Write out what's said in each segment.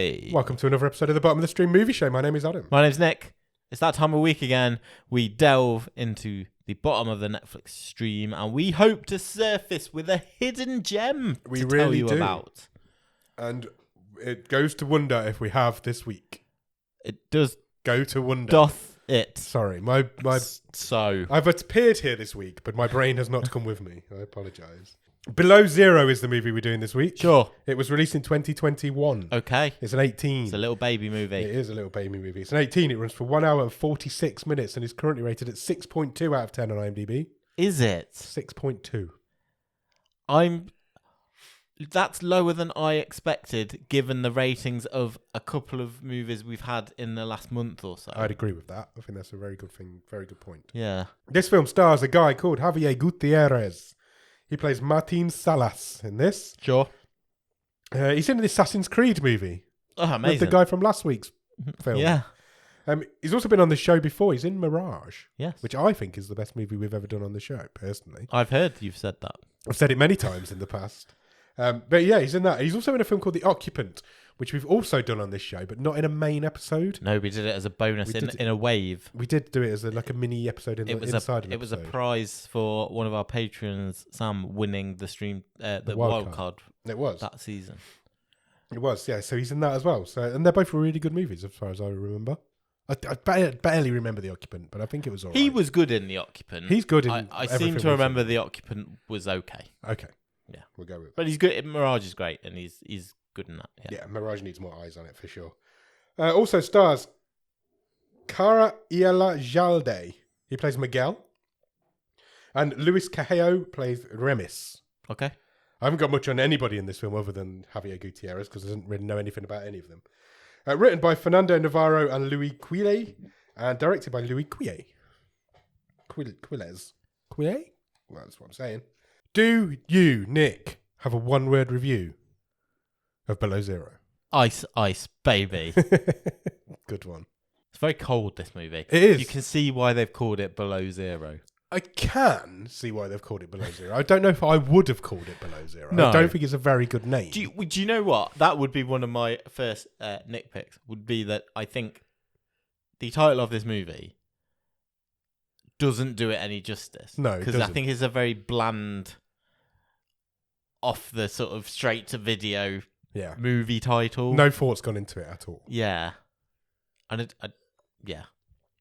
boy. Welcome to another episode of the Bottom of the Stream Movie Show. My name is Adam. My name's Nick. It's that time of week again. We delve into the bottom of the Netflix stream and we hope to surface with a hidden gem to tell you about. And it goes to wonder if we have this week. It does go to wonder. Doth it. Sorry, my So I've appeared here this week, but my brain has not come with me. I apologise. Below Zero is the movie we're doing this week. Sure. It was released in 2021. Okay. It's an 18. It's a little baby movie. It is a little baby movie. It's an 18. It runs for 1 hour and 46 minutes and is currently rated at 6.2 out of 10 on IMDb. Is it? 6.2. That's lower than I expected, given the ratings of a couple of movies we've had in the last month or so. I'd agree with that. I think that's a very good thing. Very good point. Yeah. This film stars a guy called Javier Gutierrez. He plays Martin Salas in this. Sure. He's in the Assassin's Creed movie. Oh, amazing. The guy from last week's film. Yeah. He's also been on the show before. He's in Mirage. Yes. Which I think is the best movie we've ever done on the show, personally. I've heard you've said that. I've said it many times in the past. But yeah, he's in that. He's also in a film called The Occupant, which we've also done on this show, but not in a main episode. No, we did it as a bonus in a wave. We did do it as a mini episode inside an episode. It was a prize for one of our patrons, Sam, winning the stream, the wild card. It was that season. It was, yeah. So he's in that as well. So, and they're both really good movies, as far as I remember. I barely remember The Occupant, but I think it was all right. He was good in The Occupant. He's good in. I seem to remember The Occupant was okay. Okay. Yeah, we'll go with it. But he's good. Mirage is great, and he's good in that. Yeah, Mirage needs more eyes on it for sure. Also stars Karra Elejalde. He plays Miguel. And Lluis Quilez plays Remis. Okay. I haven't got much on anybody in this film other than Javier Gutierrez because I didn't really know anything about any of them. Written by Fernando Navarro and Lluis Quilez, and directed by Lluis Quilez. Quilez? Well, that's what I'm saying. Do you, Nick, have a one-word review of Below Zero? Ice, baby. Good one. It's very cold, this movie. It is. You can see why they've called it Below Zero. I can see why they've called it Below Zero. I don't know if I would have called it Below Zero. No. I don't think it's a very good name. Do you know what? That would be one of my first nitpicks, would be that I think the title of this movie doesn't do it any justice. No, because I think it's a very bland, off the sort of straight to video movie title. No thought's gone into it at all. Yeah, and yeah.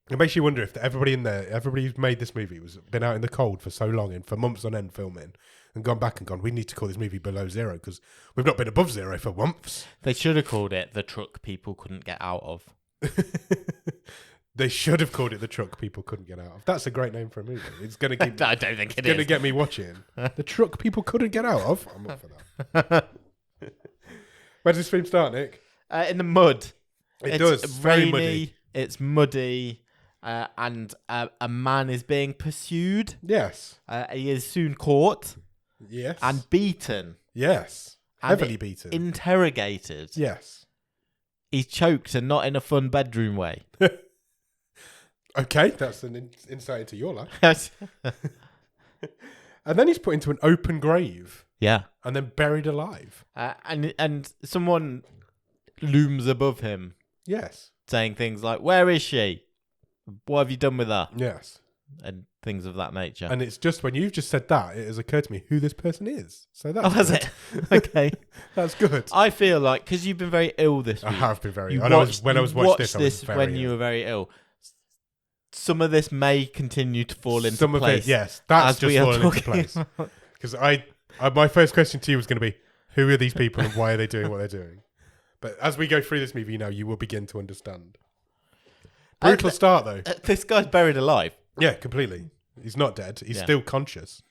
It makes you wonder if everybody who's made this movie was been out in the cold for so long and for months on end filming, and gone back and gone, we need to call this movie Below Zero because we've not been above zero for months. They should have called it The Truck People Couldn't Get Out Of. They should have called it The Truck People Couldn't Get Out Of. That's a great name for a movie. It's going to keep. I don't think it's going to get me watching. The Truck People Couldn't Get Out Of. I'm up for that. Where does this film start, Nick? In the mud. It's very rainy. Muddy. It's muddy, and a man is being pursued. Yes. He is soon caught. Yes. And beaten. Yes. Heavily beaten. Interrogated. Yes. He's choked and not in a fun bedroom way. Okay, that's an insight into your life. And then he's put into an open grave. Yeah. And then buried alive. And someone looms above him. Yes. Saying things like, "Where is she? What have you done with her?" Yes. And things of that nature. And it's just when you've just said that, it has occurred to me who this person is. So that's has it? Okay. That's good. I feel like, because you've been very ill this week. I have been very ill. When I was watching this, when you were very ill. Some of this may continue to fall into place. Some of it, yes. That's just falling into place. Because my first question to you was going to be, who are these people and why are they doing what they're doing? But as we go through this movie now, you will begin to understand. Brutal start, though. This guy's buried alive. Yeah, completely. He's not dead. He's still conscious.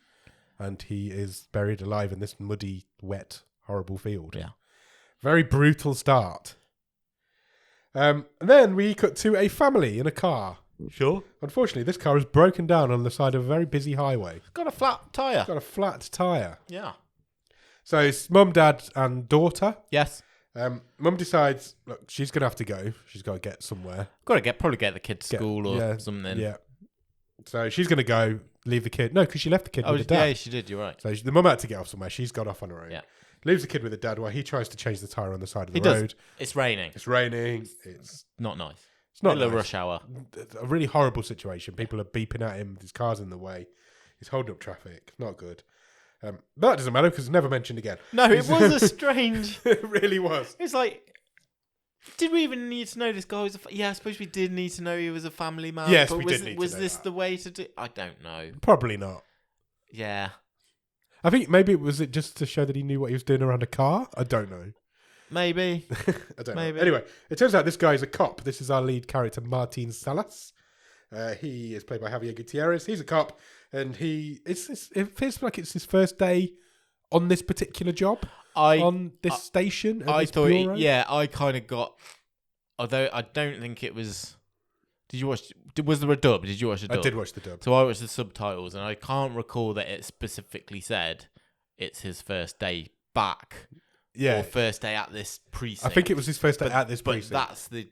And he is buried alive in this muddy, wet, horrible field. Yeah. Very brutal start. And then we cut to a family in a car. Sure. Unfortunately, this car is broken down on the side of a very busy highway. It's got a flat tyre. It's got a flat tyre. Yeah. So it's mum, dad, and daughter. Yes. Mum decides, look, she's going to have to go. She's got to get somewhere. Probably get the kid to school or something. Yeah. So she's going to go, leave the kid. No, because she left the kid with the dad. Yeah, she did. You're right. So the mum had to get off somewhere. She's got off on her own. Yeah. Leaves the kid with the dad while he tries to change the tyre on the side of the He does. road. It's raining. It's raining. It's Not nice. It's not Middle of nice. rush hour. A really horrible situation. People are beeping at him. His car's in the way. He's holding up traffic. Not good. But that doesn't matter because it's never mentioned again. No, it was a strange... It really was. It's like... Did we even need to know this guy was a... Yeah, I suppose we did need to know he was a family man. Yes, but we did need to Was know this that. the way to do... I don't know. Probably not. Yeah. I think maybe it just to show that he knew what he was doing around a car. I don't know. Maybe. I don't Maybe. know. Anyway, it turns out this guy is a cop. This is our lead character, Martin Salas. He is played by Javier Gutierrez. He's a cop, and it feels like it's his first day on this particular job, on this station. I this thought, bureau. I kind of got... Although I don't think it was... Did you watch... Was there a dub? Did you watch the dub? I did watch the dub. So I watched the subtitles, and I can't recall that it specifically said it's his first day back. Yeah. Or first day at this precinct. I think it was his first day at this precinct. But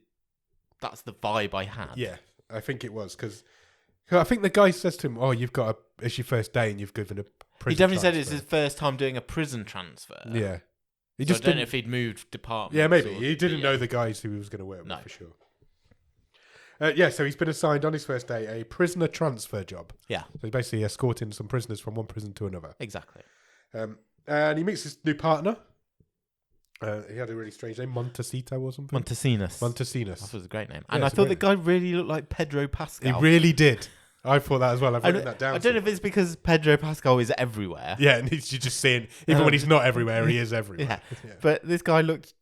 that's the vibe I had. Yeah, I think it was because I think the guy says to him, "Oh, it's your first day, and you've given a prison." He definitely said transfer." it's his first time doing a prison transfer. Yeah, he So just I don't know didn't. if he'd moved departments. Yeah, maybe or- he didn't yeah. know the guys who he was going to work with No. for sure. So he's been assigned on his first day a prisoner transfer job. Yeah, So he's basically escorting some prisoners from one prison to another. exactly. And he meets his new partner. He had a really strange name, Montecito or something. Montesinos. Montesinos. That was a great name. Yeah, And I it's a thought great the guy really looked like Pedro He Pascal. really did. I thought that as well. I've I written don't, that down. I don't know if it's because Pedro Pascal is everywhere. Yeah, and he's just seeing, even when he's not everywhere, he is everywhere. Yeah. But this guy looked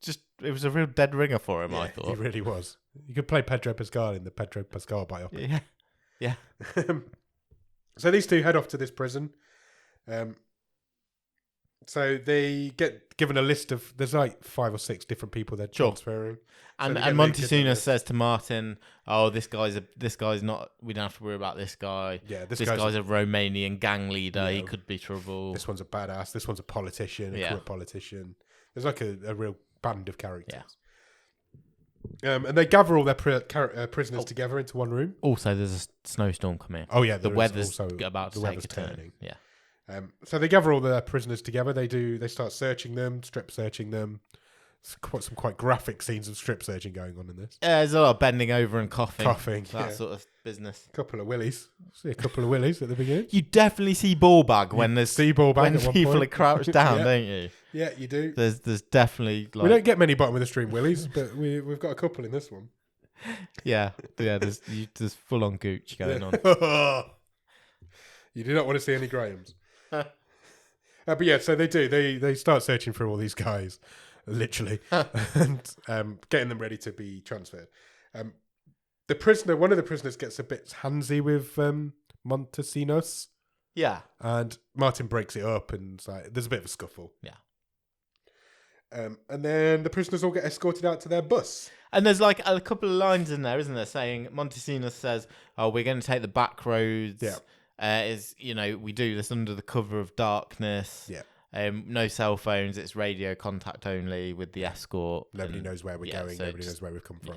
it was a real dead ringer for him, I He thought. really was. You could play Pedro Pascal in the Pedro Pascal biopic. Yeah. So these two head off to this prison. So they get given a list of, there's like 5 or 6 different people they're Sure. transferring. And they get Montesinos naked. says to Martin, "Oh, this guy's not. We don't have to worry about this guy. Yeah, This guy's a Romanian gang leader. Yeah. He could be trouble." This one's a badass. This one's a politician, a Yeah. corrupt politician. There's like a real band of characters. Yeah. And they gather all their prisoners together into one room. Also, there's a snowstorm coming. Oh yeah, The there is weather's also, about to the take weather's a turn. turning. Yeah. So they gather all their prisoners together. They start searching them, strip searching them. It's some quite graphic scenes of strip searching going on in this. There's a lot of bending over and coughing. Coughing, That yeah. sort of business. Couple of willies. See a couple of willies at the beginning. You definitely see ball bag when there's See ball bag when at one people point. are crouched down, Yeah. don't you? Yeah, you do. There's definitely We like don't get many bottom of the stream willies, but we've got a couple in this one. yeah. There's full on gooch going on. You do not want to see any Grahams. But yeah, so they do. They start searching for all these guys, literally, and getting them ready to be transferred. One of the prisoners gets a bit handsy with Montesinos, Yeah. and Martin breaks it up, and it's like, there's a bit of a scuffle. Yeah. And then the prisoners all get escorted out to their bus. And there's like a couple of lines in there, isn't there, saying Montesinos says, "Oh, we're going to take the back roads. Yeah. We do this under the cover of darkness. Yeah. No cell phones. It's radio contact only with the escort. Nobody And- knows where we're yeah, going. so Nobody knows where we've come from.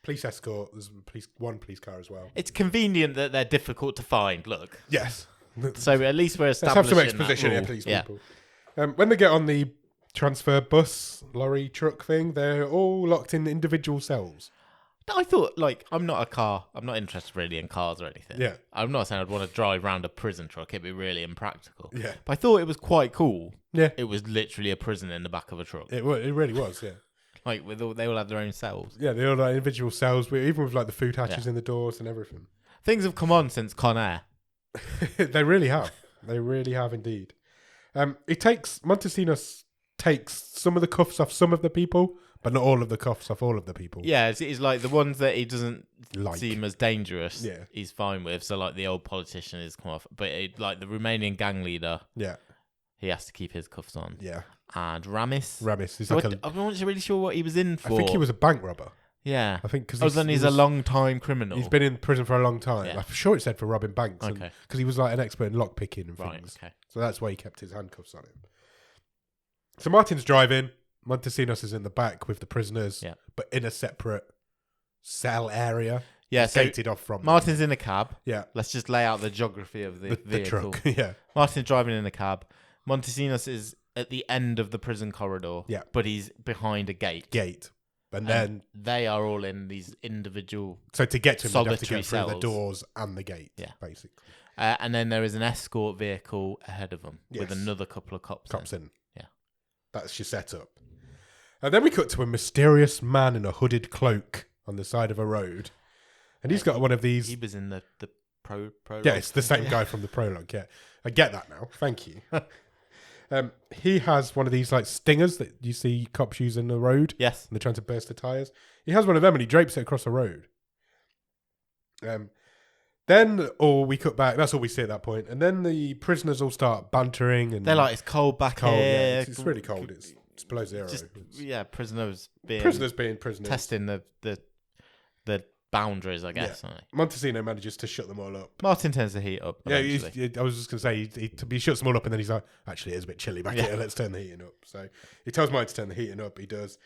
Police escort. There's one police car as well. It's convenient that they're difficult to find. Look. Yes. So at least we're Let's have establishing some exposition that here, rule. please, Yeah. people. When they get on the transfer bus, lorry, truck thing, they're all locked in individual cells. I thought, I'm not interested really in cars or anything. Yeah. I'm not saying I'd want to drive around a prison truck. It'd be really impractical. Yeah. But I thought it was quite cool. Yeah. It was literally a prison in the back of a truck. It really was, yeah. They all had their own cells. Yeah, they all like individual cells, even with like the food hatches in the doors and everything. Things have come on since Con Air. They really have. They really have indeed. Montesinos takes some of the cuffs off some of the people, but not all of the cuffs off all of the people. Yeah, it's like the ones that he doesn't Like. seem as dangerous. Yeah. He's fine with. So like the old politician is come off, but like the Romanian gang leader, Yeah. he has to keep his cuffs on. Yeah. And Ramis. Ramis is So like I'm not really sure what he was in I for. think he was a bank robber. Yeah. I think because Then he's a long time criminal. He's been in prison for a long time. Yeah. I'm sure it said for robbing banks. Okay. Because he was like an expert in lockpicking and Right. things. Okay. So that's why he kept his handcuffs on him. So Martin's driving. Montesinos is in the back with the prisoners, Yeah. but in a separate cell area. Yeah. So Gated off from them. Martin's in a cab. Yeah. Let's just lay out the geography of the The vehicle. truck. Yeah. Martin's driving in a cab. Montesinos is at the end of the prison corridor. Yeah. But he's behind a gate. And then they are all in these individual. So to get to him, you have to solitary get through the cells. doors and the gate, basically. And then there is an escort vehicle ahead of them with Yes. another couple of cops in. Yeah. That's your setup. And then we cut to a mysterious man in a hooded cloak on the side of a road. And he's got one of these... He was in the prologue. Yeah, it's the same guy from the prologue, yeah. I get that now. Thank you. He has one of these like stingers that you see cops use in the road. Yes. And they're trying to burst the tyres. He has one of them and he drapes it across the road. Then we cut back. That's all we see at that point. And then the prisoners all start bantering. And They're like, it's cold back here. Yeah, it's really cold. It's below zero. Prisoners being prisoners. Testing the boundaries, I guess. Yeah. Montesino manages to shut them all up. Martin tends to heat up. Yeah, I was just going to say, he shuts them all up and then he's like, actually, it is a bit chilly back here. Let's turn the heating up. So he tells Martin to turn the heating up. He does.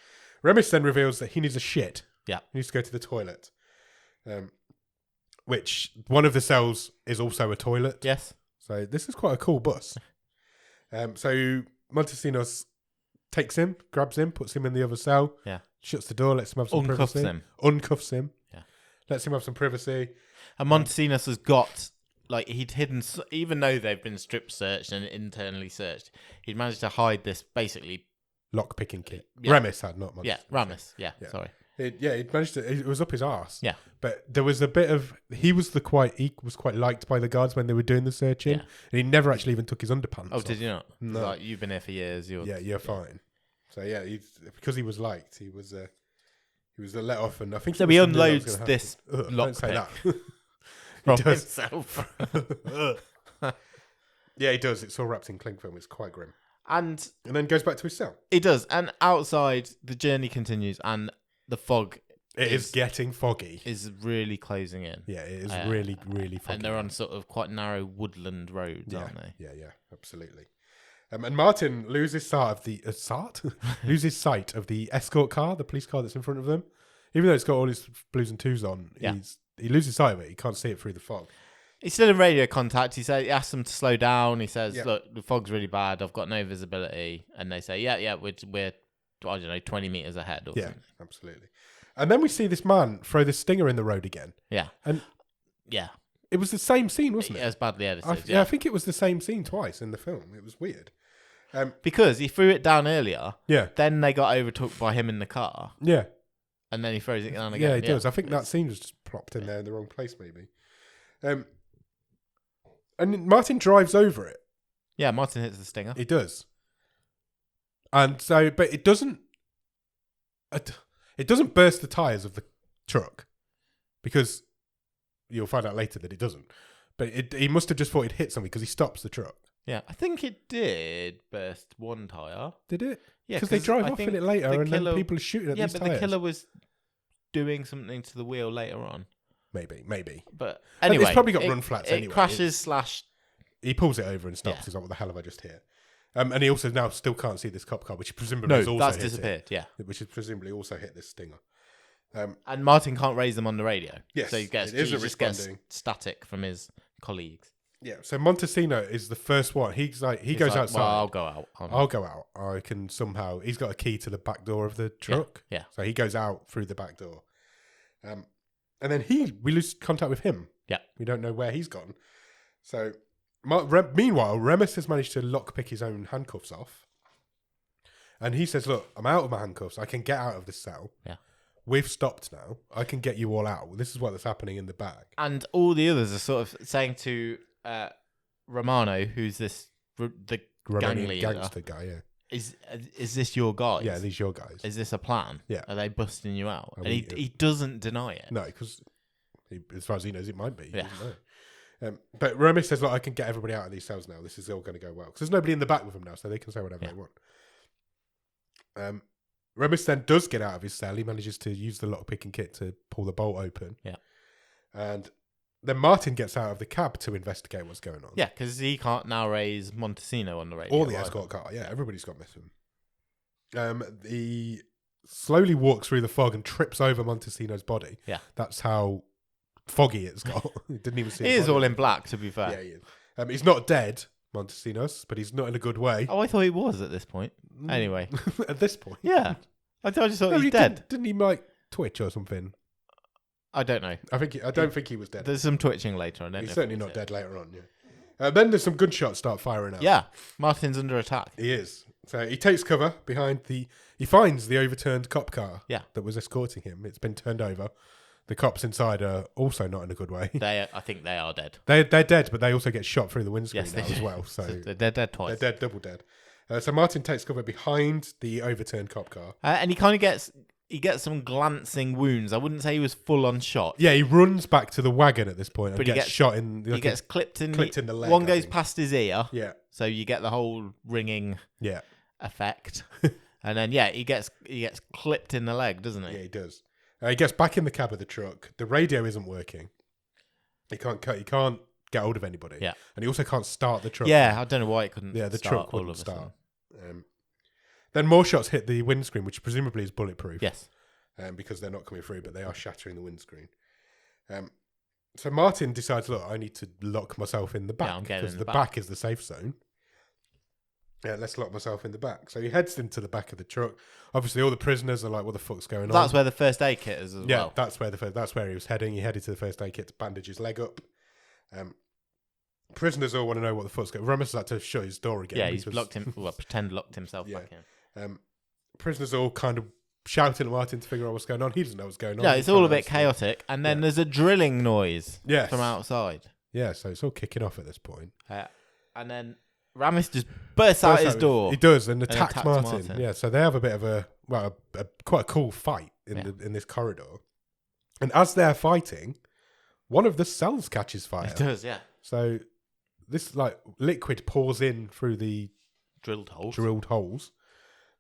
Remus then reveals that he needs a shit. Yeah. He needs to go to the toilet. Which one of the cells is also a toilet. Yes. So this is quite a cool bus. So Montesinos takes him, grabs him, puts him in the other cell. Yeah. Shuts the door, lets him have some privacy. Uncuffs him. Yeah. Lets him have some privacy. And Montesinos has got, like, he'd hidden, even though they've been strip searched and internally searched, he'd managed to hide this basically. Lock-picking kit. Yeah. Remus had, not Montesinos. Yeah, Ramus. Yeah, sorry. He'd managed to, it was up his arse. Yeah. But there was a bit of, he was quite liked by the guards when they were doing the searching. Yeah. And he never actually even took his underpants off. Did you not? No. Like, you've been here for years. You're fine. So yeah, because he was liked, he was let off, and I think so he unloads this lockpick from himself. Yeah, he does. It's all wrapped in cling film. It's quite grim. And then goes back to his cell. He does. And outside, the journey continues, and the fog. It is getting foggy. Is really closing in. Yeah, it is really, really foggy. And they're on sort of quite narrow woodland roads, aren't they? Yeah, absolutely. And Martin loses sight of the loses sight of the escort car, the police car that's in front of them. Even though it's got all his blues and twos on, he loses sight of it. He can't see it through the fog. He's still in radio contact. He asks them to slow down. He says, "Look, the fog's really bad. I've got no visibility." And they say, "Yeah, we're I don't know, 20 meters ahead." Or something. Absolutely. And then we see this man throw this stinger in the road again. Yeah, and it was the same scene, wasn't it? It was badly edited. I think it was the same scene twice in the film. It was weird. Because he threw it down earlier. Yeah. Then they got overtook by him in the car. Yeah. And then he throws it down again. Yeah, he does. I think that scene was just plopped in there in the wrong place, maybe. And Martin drives over it. Yeah, Martin hits the stinger. He does. And so, but it doesn't burst the tyres of the truck, because you'll find out later that it doesn't. But he must have just thought he'd hit something, because he stops the truck. Yeah, I think it did burst one tyre. Did it? Yeah, because they drive off in it later, and then people are shooting at these tyres. Yeah, but the killer was doing something to the wheel later on. Maybe. But anyway, it's probably got run flats anyway. It crashes / He pulls it over and stops. He's like, "What the hell have I just hit?" And he also now still can't see this cop car, which presumably has also disappeared. Yeah, which has presumably also hit this stinger. And Martin can't raise them on the radio. Yes, so he just gets static from his colleagues. Yeah, so Montesino is the first one. He goes outside. Well, I'll go out. I'll go out. I can somehow. He's got a key to the back door of the truck. Yeah. So he goes out through the back door. And then we lose contact with him. Yeah. We don't know where he's gone. So meanwhile, Remus has managed to lockpick his own handcuffs off. And he says, "Look, I'm out of my handcuffs. I can get out of this cell. Yeah. We've stopped now. I can get you all out. This is what's happening in the back." And all the others are sort of saying to Romano, who's the gang leader, gangster guy, yeah. Is this your guys? Yeah, these your guys. Is this a plan? Yeah. Are they busting you out? And he doesn't deny it. No, because as far as he knows, it might be. Yeah. But Remus says, "Look, I can get everybody out of these cells now. This is all going to go well." Because there's nobody in the back with him now, so they can say whatever they want. Remus then does get out of his cell. He manages to use the lockpicking kit to pull the bolt open. Yeah. And then Martin gets out of the cab to investigate what's going on. Yeah, because he can't now raise Montesino on the radio. Or the escort car. Yeah, everybody's got with him. He slowly walks through the fog and trips over Montesino's body. Yeah. That's how foggy it's got. He didn't even see He is all in black, to be fair. Yeah, he is. He's not dead. Montesinos, but he's not in a good way. Oh, I thought he was at this point. Anyway. At this point? Yeah. I just thought he's dead. Didn't he like twitch or something? I don't know. I don't think he was dead. There's some twitching later. I don't know. He's certainly not dead later on, yeah. Then there's some gunshots start firing out. Yeah. Martin's under attack. He is. So he takes cover behind he finds the overturned cop car that was escorting him. It's been turned over. The cops inside are also not in a good way. I think they are dead. They're dead, but they also get shot through the windscreen as well. So they're dead twice. They're dead, double dead. So Martin takes cover behind the overturned cop car. And he kind of gets some glancing wounds. I wouldn't say he was full on shot. Yeah, he runs back to the wagon at this point and gets shot in. He gets clipped in the leg. One goes past his ear. Yeah. So you get the whole ringing effect. And then he gets clipped in the leg, doesn't he? Yeah, he does. He gets back in the cab of the truck. The radio isn't working. He can't get hold of anybody. Yeah. And he also can't start the truck. Yeah, I don't know why it couldn't. Yeah, the truck wouldn't start. Sudden. Then more shots hit the windscreen, which presumably is bulletproof. Yes. Because they're not coming through, but they are shattering the windscreen. So Martin decides, look, I need to lock myself in the back because the back is the safe zone. Yeah, let's lock myself in the back. So he heads into the back of the truck. Obviously, all the prisoners are like, "What the fuck's going on?" That's where the first aid kit is as well. Yeah, that's where he was heading. He headed to the first aid kit to bandage his leg up. Prisoners all want to know what the fuck's going on. Ramos had to shut his door again. Yeah, he's locked himself back in. Prisoners all kind of shouting at Martin to figure out what's going on. He doesn't know what's going on. Yeah, it's all a bit chaotic. And then there's a drilling noise from outside. Yeah, so it's all kicking off at this point. And then Ramis just bursts out his door. He does, and attacks Martin. Yeah, so they have a bit of a quite a cool fight in this corridor. And as they're fighting, one of the cells catches fire. It does, yeah. So this like liquid pours in through the drilled holes,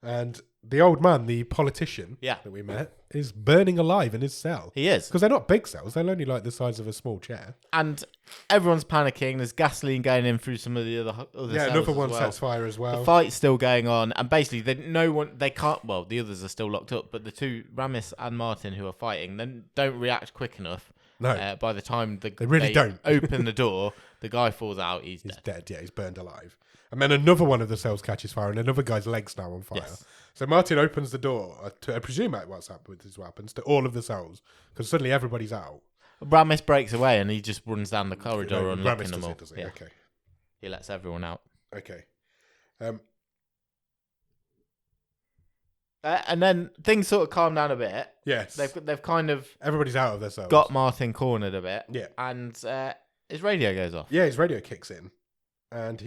and the old man, the politician that we met, is burning alive in his cell. He is. Because they're not big cells. They're only like the size of a small chair. And everyone's panicking. There's gasoline going in through some of the other cells. Yeah, another one sets fire as well. The fight's still going on. And basically, they can't, well, the others are still locked up, but the two, Ramis and Martin, who are fighting, then don't react quick enough. No. By the time they don't open the door, the guy falls out. He's dead. Yeah, he's burned alive. And then another one of the cells catches fire, and another guy's leg's now on fire. Yes. So Martin opens the door to, I presume what's happened with his weapons, to all of the cells, because suddenly everybody's out. Ramis breaks away, and he just runs down the corridor unlocking them all. Does he? Okay. He lets everyone out. Okay. And then things sort of calm down a bit. Yes. They've kind of... Everybody's out of their cells. Got Martin cornered a bit. Yeah. And his radio goes off. Yeah, his radio kicks in. And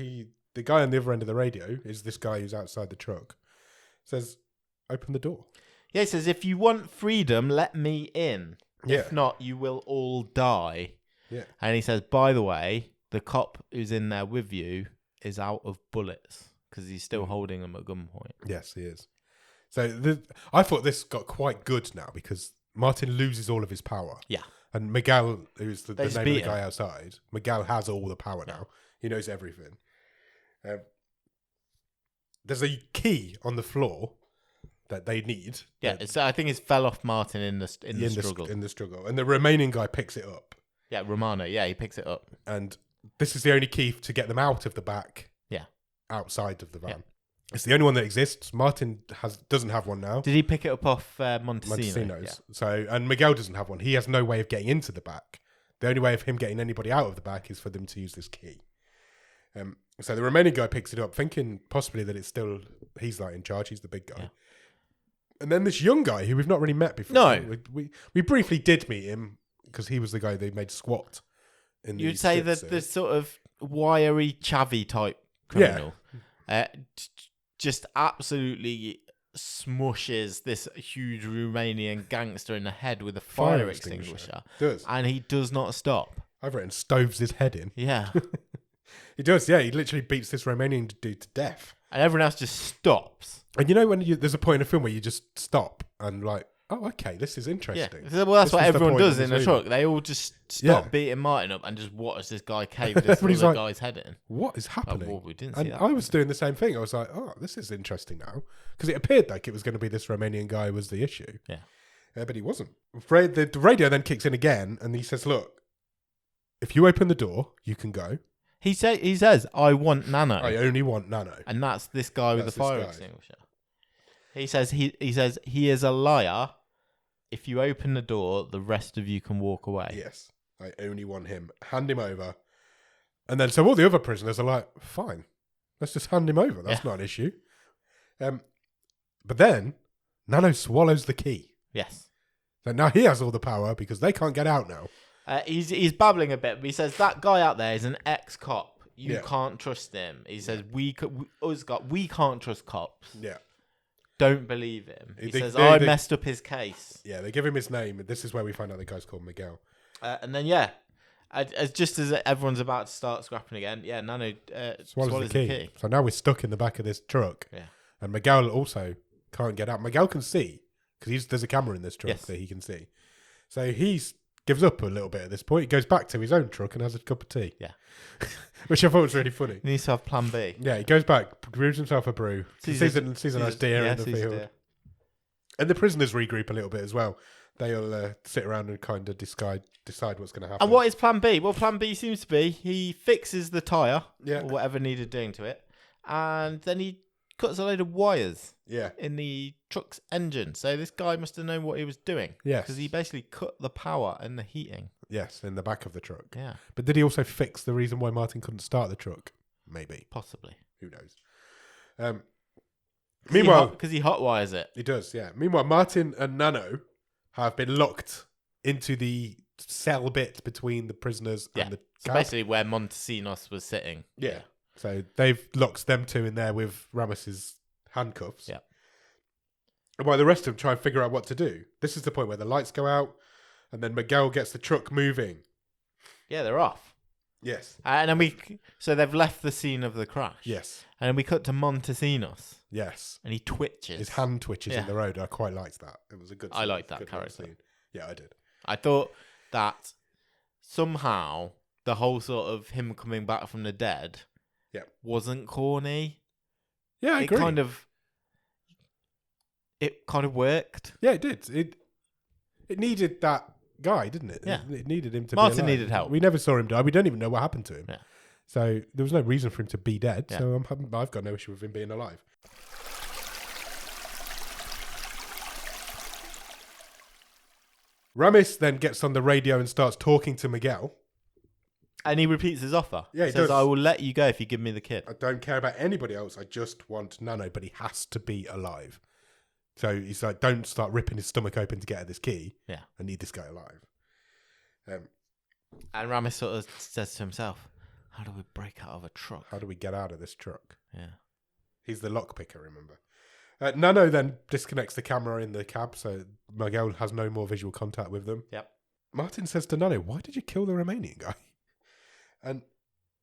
the guy on the other end of the radio is this guy who's outside the truck. Says, open the door. Yeah, he says, if you want freedom, let me in. Yeah. If not, you will all die. Yeah. And he says, by the way, the cop who's in there with you is out of bullets because he's still holding them at gunpoint. Yes, he is. So I thought this got quite good now because Martin loses all of his power. Yeah. And Miguel, who's the name of the guy him. outside, Miguel has all the power now. He knows everything. There's a key on the floor that they need. Yeah, I think it fell off Martin in the struggle. In the struggle. And the remaining guy picks it up. Yeah, Romano. Yeah, he picks it up. And this is the only key to get them out of the back. Yeah. Outside of the van. Yeah. It's the only one that exists. Martin doesn't have one now. Did he pick it up off Montesinos? Yeah. So, and Miguel doesn't have one. He has no way of getting into the back. The only way of him getting anybody out of the back is for them to use this key. So the remaining guy picks it up, thinking possibly that he's like in charge. He's the big guy. Yeah. And then this young guy who we've not really met before. No, we briefly did meet him because he was the guy they made squat. You'd say that the sort of wiry, chavvy type criminal. Yeah. Just absolutely smushes this huge Romanian gangster in the head with a fire extinguisher. Does. And he does not stop. I've written stoves his head in. Yeah. He does, yeah. He literally beats this Romanian dude to death. And everyone else just stops. And you know when there's a point in a film where you just stop and like, oh, okay, this is interesting. Yeah. Well, that's what everyone does in a truck. They all just stop beating Martin up and just watch this guy cave this other guy's head in. What is happening? Well, we didn't see that. I was doing the same thing. I was like, oh, this is interesting now. Because it appeared like it was going to be this Romanian guy was the issue. Yeah. But he wasn't. The radio then kicks in again and he says, look, if you open the door, you can go. He says, I want Nano. I only want Nano. And that's this guy with the fire extinguisher. He says he is a liar. If you open the door, the rest of you can walk away. Yes. I only want him. Hand him over. And then so all the other prisoners are like, fine. Let's just hand him over. That's not an issue. But then Nano swallows the key. Yes. So now he has all the power because they can't get out now. He's babbling a bit, but he says that guy out there is an ex-cop. You can't trust him. He says we can't trust cops. Yeah. Don't believe him. He says I messed up his case. Yeah, they give him his name. This is where we find out the guy's called Miguel. And then just as everyone's about to start scrapping again, Nano swallows the key. So now we're stuck in the back of this truck. Yeah. And Miguel also can't get out. Miguel can see because there's a camera in this truck that he can see. So he gives up a little bit at this point. He goes back to his own truck and has a cup of tea. Yeah. Which I thought was really funny. He needs to have plan B. Yeah, he goes back, brews himself a brew, sees a nice deer in the field. And the prisoners regroup a little bit as well. They'll sit around and kind of decide what's going to happen. And what is plan B? Well, plan B seems to be he fixes the tyre or whatever needed doing to it. And then he cuts a load of wires in the truck's engine. So this guy must have known what he was doing. Yes. Because he basically cut the power and the heating. Yes, in the back of the truck. Yeah. But did he also fix the reason why Martin couldn't start the truck? Maybe. Possibly. Who knows? Meanwhile... Because he hotwires it. He does, yeah. Meanwhile, Martin and Nano have been locked into the cell bit between the prisoners and the cab. So basically where Montesinos was sitting. Yeah. So they've locked them two in there with Ramos's handcuffs. Yeah. And while the rest of them try and figure out what to do. This is the point where the lights go out and then Miguel gets the truck moving. Yeah, they're off. Yes. And then so they've left the scene of the crash. Yes. And then we cut to Montesinos. Yes. And he twitches. His hand twitches in the road. I quite liked that. It was a good scene. I liked that character. Scene. Yeah, I did. I thought that somehow the whole sort of him coming back from the dead wasn't corny. Yeah, I agree. It kind of worked. Yeah, it did. It needed that guy, didn't it? Yeah. It needed him to Martin be alive. needed help. We never saw him die. We don't even know what happened to him. Yeah. So there was no reason for him to be dead. Yeah. So I've got no issue with him being alive. Ramis then gets on the radio and starts talking to Miguel. And he repeats his offer. Yeah, he says, I will let you go if you give me the kid. I don't care about anybody else. I just want Nano, but he has to be alive. So he's like, don't start ripping his stomach open to get at this key. Yeah. I need this guy alive. And Ramis sort of says to himself, how do we break out of a truck? How do we get out of this truck? Yeah. He's the lockpicker, remember. Nano then disconnects the camera in the cab, so Miguel has no more visual contact with them. Yep. Martin says to Nano, why did you kill the Romanian guy? And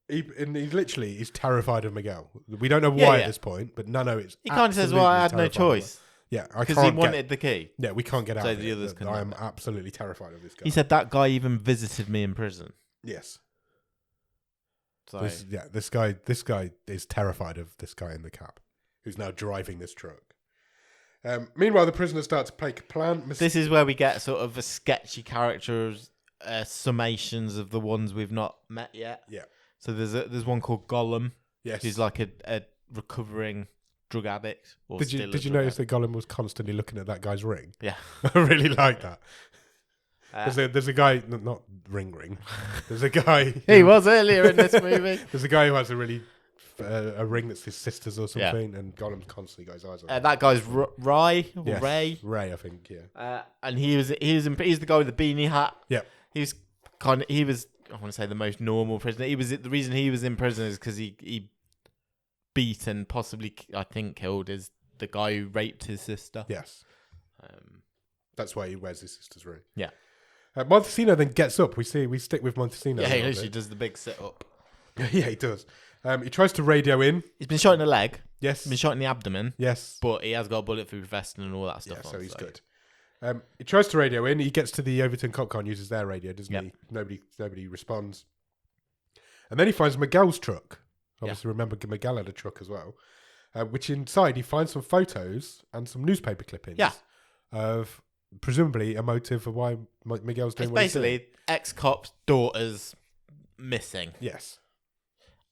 he literally is terrified of Miguel. We don't know why at this point, but Nano is. He kind of says, well, I had no choice. Yeah, because he wanted the key. Yeah, we can't get out of the others can. I am absolutely terrified of this guy. He said that guy even visited me in prison. Yes. So this guy is terrified of this guy in the cab, who's now driving this truck. Meanwhile, the prisoners start to make a plan. This is where we get sort of a sketchy characters, summations of the ones we've not met yet. Yeah. So there's one called Gollum. Yes. Who's like a recovering drug addict. Or did you notice that Gollum was constantly looking at that guy's ring? Yeah. I really like that. There's a guy, not ring. There's a guy. He was earlier in this movie. There's a guy who has a really a ring that's his sister's or something, and Gollum constantly got his eyes on. That guy's Ray. Ray, I think. Yeah. And he's the guy with the beanie hat. Yeah. He was I want to say the most normal prisoner. The reason he was in prison is because he beat and possibly I think killed the guy who raped his sister. Yes. That's why he wears his sister's ring. Yeah. Montesino then gets up. We stick with Montesino. Yeah, he literally does the big sit up. Yeah, he does. He tries to radio in. He's been shot in the leg. Yes. He's been shot in the abdomen. Yes. But he has got a bulletproof vest and all that stuff. Yeah, so he's good. He tries to radio in. He gets to the Overton Cop Car and uses their radio, doesn't he? Nobody responds. And then he finds Miguel's truck. Obviously, remember Miguel had a truck as well. Which inside he finds some photos and some newspaper clippings. Yeah. Of presumably a motive for why Miguel's doing it's what he's doing. Basically, ex-cop's daughter's missing. Yes.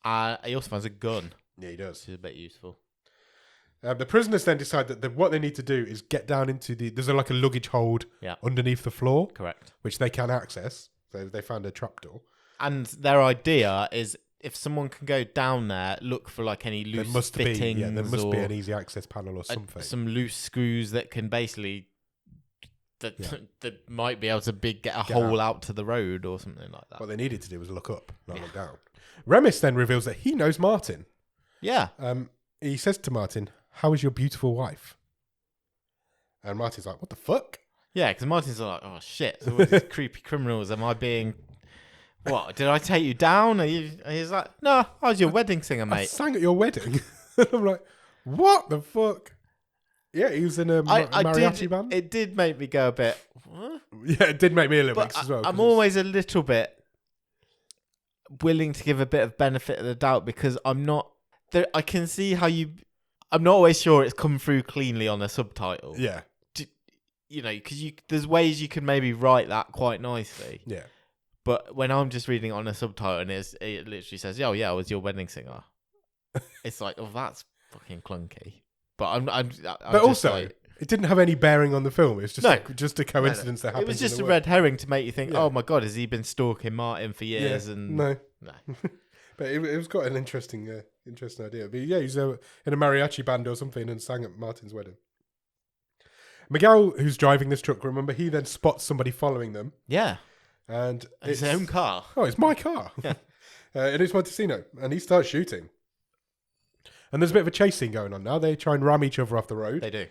He also finds a gun. Yeah, he does. Which is a bit useful. The prisoners then decide that what they need to do is get down into there's like a luggage hold underneath the floor. Correct. Which they can access. So they found a trapdoor. And their idea is if someone can go down there, look for like any loose fittings. There must be an easy access panel or something. Some loose screws that can basically... That might be able to get a hole out to the road or something like that. What they needed to do was look up, not look down. Remis then reveals that he knows Martin. Yeah. He says to Martin, "How is your beautiful wife?" And Martin's like, "What the fuck?" Yeah, because Martin's like, "Oh shit! So all these creepy criminals. Am I being? What did I take you down?" And he's like, "No, I was your wedding singer, mate. I sang at your wedding." I'm like, "What the fuck?" Yeah, he was in a mariachi band. It did make me go a bit. What? Yeah, it did make me a little bit as well. I'm always a little bit willing to give a bit of benefit of the doubt because I'm not. I can see how you. I'm not always sure it's come through cleanly on a subtitle. Yeah. Because there's ways you can maybe write that quite nicely. Yeah. But when I'm just reading it on a subtitle and it literally says, "Oh yeah, I was your wedding singer," it's like, "Oh, that's fucking clunky." But I'm but also, like, it didn't have any bearing on the film. It was just a coincidence that happened. It was just a red herring to make you think, "Oh my god, has he been stalking Martin for years?" And no. But it was got an interesting idea. But yeah, he's in a mariachi band or something and sang at Martin's wedding. Miguel, who's driving this truck, remember, he then spots somebody following them. Yeah. And it's his own car. Oh, it's my car. Yeah. And it's Montesino. And he starts shooting. And there's a bit of a chase scene going on now. They try and ram each other off the road. They do.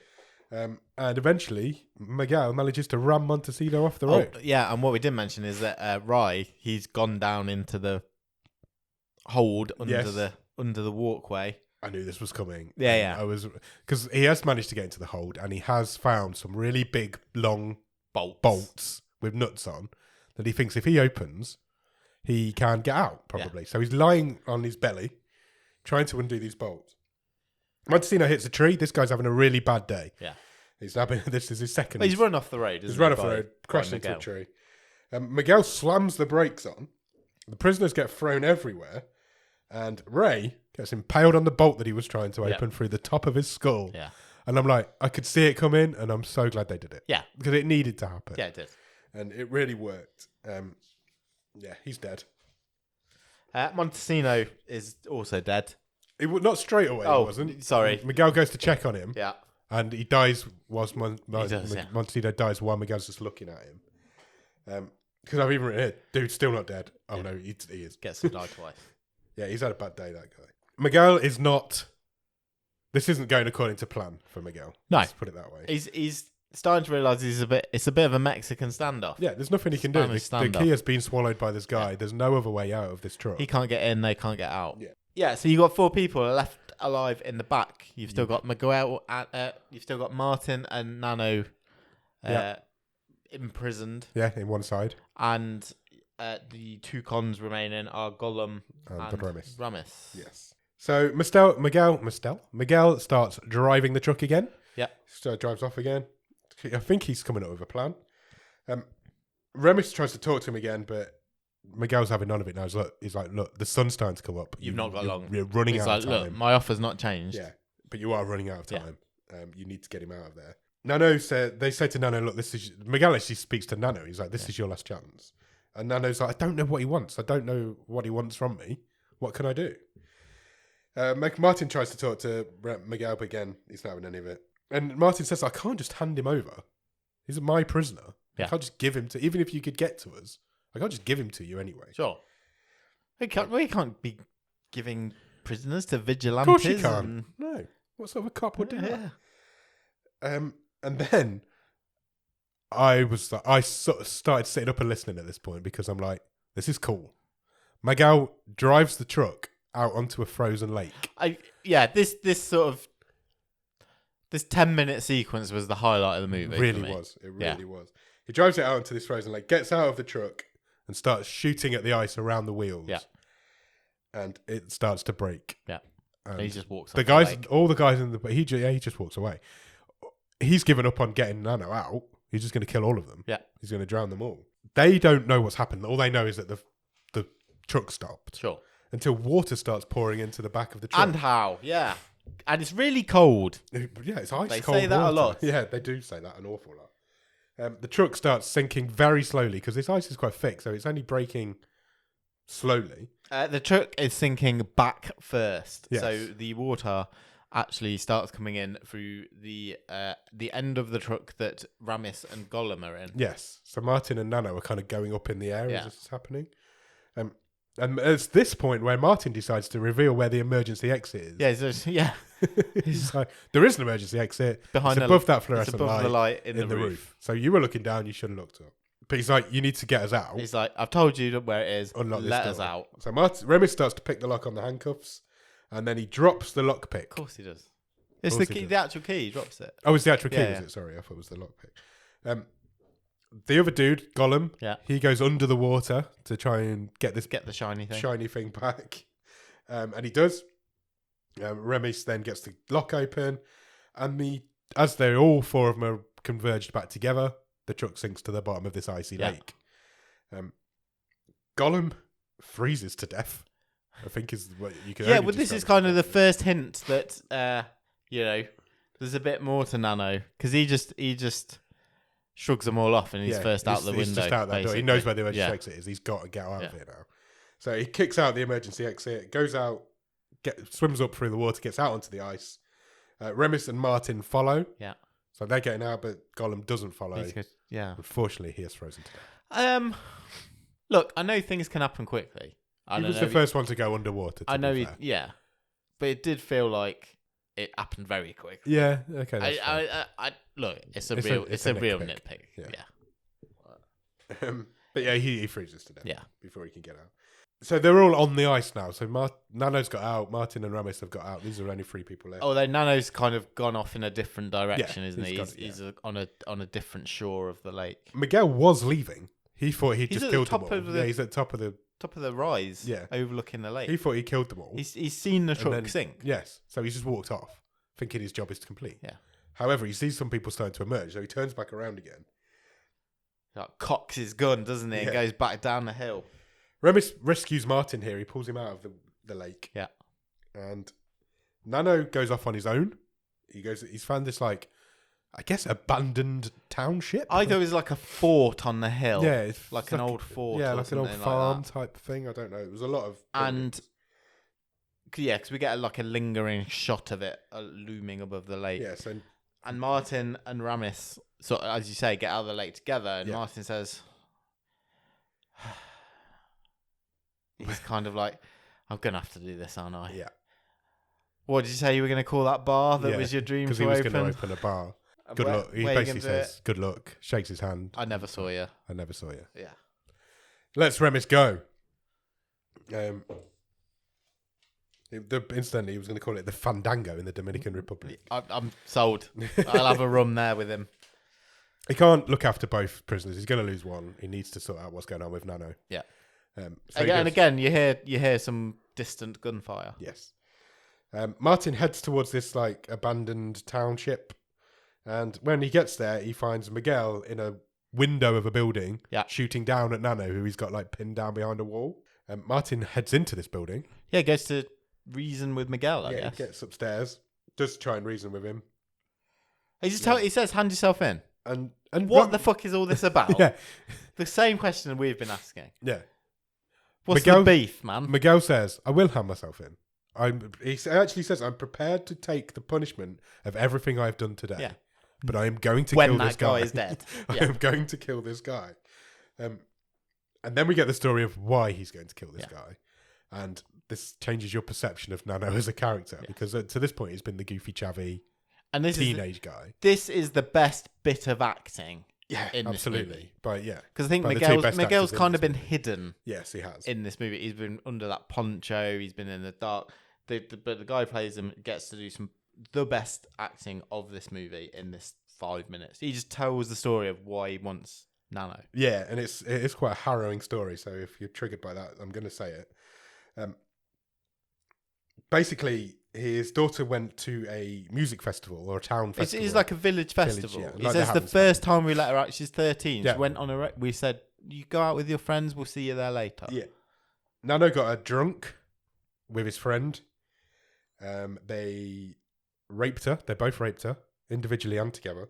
And eventually, Miguel manages to ram Montesino off the road. Yeah, and what we didn't mention is that Rye, he's gone down into the hold under the walkway. I knew this was coming. Yeah. Because he has managed to get into the hold and he has found some really big, long bolts with nuts on that he thinks if he opens, he can get out, probably. Yeah. So he's lying on his belly, trying to undo these bolts. Montesino hits a tree. This guy's having a really bad day. Yeah. This is his second. Well, he's run off the road. He's run off the road, crashed into a tree. Miguel slams the brakes on. The prisoners get thrown everywhere. And Ray gets impaled on the bolt that he was trying to open through the top of his skull. Yeah. And I'm like, I could see it come in, and I'm so glad they did it. Yeah. Because it needed to happen. Yeah, it did. And it really worked. Yeah, he's dead. Montesino is also dead. Not straight away, he wasn't. Sorry. Miguel goes to check on him. Yeah. And he dies whilst Montesino dies while Miguel's just looking at him. Because I've even written here, dude's still not dead. Oh, no, he is. Gets to die twice. Yeah, he's had a bad day, that guy. Miguel is not... This isn't going according to plan for Miguel. No. Let's put it that way. He's starting to realise it's a bit of a Mexican standoff. Yeah, there's nothing he can do. The key has been swallowed by this guy. Yeah. There's no other way out of this truck. He can't get in, they can't get out. Yeah, so you got 4 people left alive in the back. You've still got Miguel, you've still got Martin and Nano imprisoned. Yeah, in one side. And the 2 cons remaining are Gollum and Ramis. Yes. So Miguel starts driving the truck again. Yeah. So drives off again. I think he's coming up with a plan. Remis tries to talk to him again, but Miguel's having none of it now. He's like, look, the sun's starting to come up. You've not got long. You're running out of time. Look, my offer's not changed. Yeah, but you are running out of time. Yeah. You need to get him out of there. Nano said, they say to Nano, look, Miguel actually speaks to Nano. He's like, this is your last chance. And Nano's like, I don't know what he wants. I don't know what he wants from me. What can I do? Martin tries to talk to Miguel, but again, he's not having any of it. And Martin says, I can't just hand him over. He's my prisoner. I can't just give him to... Even if you could get to us, I can't just give him to you anyway. Sure. We can't be giving prisoners to vigilantes. Of course you can't. No. What sort of a cop would do that? And then I sort of started sitting up and listening at this point because I'm like, this is cool. Miguel drives the truck out onto a frozen lake. This 10-minute sequence was the highlight of the movie. It really was. He drives it out onto this frozen lake, gets out of the truck, and starts shooting at the ice around the wheels. Yeah. And it starts to break. Yeah. And he just walks. All the guys in the he just walks away. He's given up on getting Nano out. He's just going to kill all of them. Yeah. He's going to drown them all. They don't know what's happened. All they know is that the truck stopped. Sure. until water starts pouring into the back of the truck. And how? Yeah. And it's really cold. Yeah, it's ice They cold say that water. a lot. Yeah, they do say that an awful lot. The truck starts sinking very slowly because this ice is quite thick, so it's only breaking slowly. The truck is sinking back first. Yes. So the water actually starts coming in through the end of the truck that Ramis and Gollum are in. Yes. So Martin and Nano are kind of going up in the air Yeah. as this is happening. And it's this point where Martin decides to reveal where the emergency exit is. Yeah. He's like, there is an emergency exit. Behind it's above that fluorescent it's above the light in the roof. So you were looking down, you should have looked up. But he's like, you need to get us out. He's like, I've told you where it is. Unlock this Let door. us out. So Remus starts to pick the lock on the handcuffs, and then he drops the lockpick. Of course he does. It's course the he key, does. the actual key. He drops it. Oh, it's the actual key, Yeah, was yeah. it? Sorry, I thought it was the lockpick. The other dude, Gollum, Yeah. he goes under the water to try and get this Get the shiny thing. shiny thing back. And he does. Remus then gets the lock open, and as they're all four of them are converged back together, the truck sinks to the bottom of this icy lake. Gollum freezes to death, I think is what you can. Yeah, only well, this describe is it kind as. of the first hint that there's a bit more to Nano because he just shrugs them all off and he's first out the window. He's just out that door. He basically. knows where the emergency Yeah. exit is. He's got to get out of Yeah. here now. So he kicks out the emergency exit, goes out, swims up through the water, gets out onto the ice. Remus and Martin follow. Yeah. So they're getting out, but Gollum doesn't follow. He's good. Yeah. Unfortunately, he is frozen to death. Look, I know things can happen quickly. He was the first one to go underwater. I know but it did feel like it happened very quick. Yeah. Okay. That's fine. Look, it's a It's a real nitpick. nitpick. Yeah. But yeah, he freezes to death. Yeah. Before he can get out. So they're all on the ice now. So Nano's got out. Martin and Ramis have got out. These are only three people left. Although Nano's kind of gone off in a different direction, isn't he? he's He's on a different shore of the lake. Miguel was leaving. He thought he'd He's just at killed the them top all. of the- Yeah, he's at the top of the rise, Yeah. overlooking the lake. He thought he killed them all. He's seen the And truck then- sink. Yes. So he's just walked off, thinking his job is complete. Yeah. However, he sees some people starting to emerge, so he turns back around again. Like, cocks his gun, doesn't he? And Yeah. goes back down the hill. Remus rescues Martin here. He pulls him out of the lake. Yeah. And Nano goes off on his own. He's found this, like, I guess, abandoned township. I thought it was like a fort on the hill. Yeah. It's Like an old fort. Yeah, or like an old something farm like that. type thing. I don't know. It was a lot of... And yeah, because we get like a lingering shot of it looming above the lake. Yeah, so... And Martin and Ramis, so as you say, get out of the lake together. And Yeah. Martin says, he's kind of like, I'm going to have to do this, aren't I? Yeah. What did you say you were going to call that bar that was your dream Because to he was open? going to open a bar. Good luck. He where you basically gonna do says, good luck, shakes his hand. I never saw you. I never saw you. Yeah. Let's Remus go. Instantly, he was going to call it the Fandango in the Dominican Republic. I'm sold. I'll have a rum there with him. He can't look after both prisoners. He's going to lose one. He needs to sort out what's going on with Nano. Yeah. So he Again, and goes- again, you hear some distant gunfire. Yes. Martin heads towards this like abandoned township, and when he gets there, he finds Miguel in a window of a building, shooting down at Nano, who he's got like pinned down behind a wall. Martin heads into this building. Yeah, goes to reason with Miguel, I He guess. gets upstairs, does try and reason with him, He says, hand yourself in. and What the fuck is all this about? Yeah, The same question we've been asking. yeah. What's Miguel- the beef, man? Miguel says, "I will hand myself in." He actually says, "I'm prepared to take the punishment of everything I've done today." Yeah. But I am going to When kill that this guy. guy is dead. I Yeah. am going to kill this guy. And then we get the story of why he's going to kill this guy. And this changes your perception of Nano as a character. Because to this point, he's been the goofy, chavvy And this teenage guy. this is the best bit of acting Yeah, in absolutely. this movie. But yeah. Because I think By the two best Miguel's actors in kind of this been hidden Yes, he has. in this movie. He's been under that poncho. He's been in the dark. But the guy who plays him gets to do the best acting of this movie in this 5 minutes. He just tells the story of why he wants Nano. Yeah, and it is quite a harrowing story. So if you're triggered by that, I'm going to say it. Basically, his daughter went to a music festival or a town festival. It's like a village festival. yeah, He like says that the happens first time we let her out, she's 13. Yeah. She went on we said, you go out with your friends, we'll see you there later. Yeah. Nano got her drunk with his friend. They raped her. They both raped her, individually and together.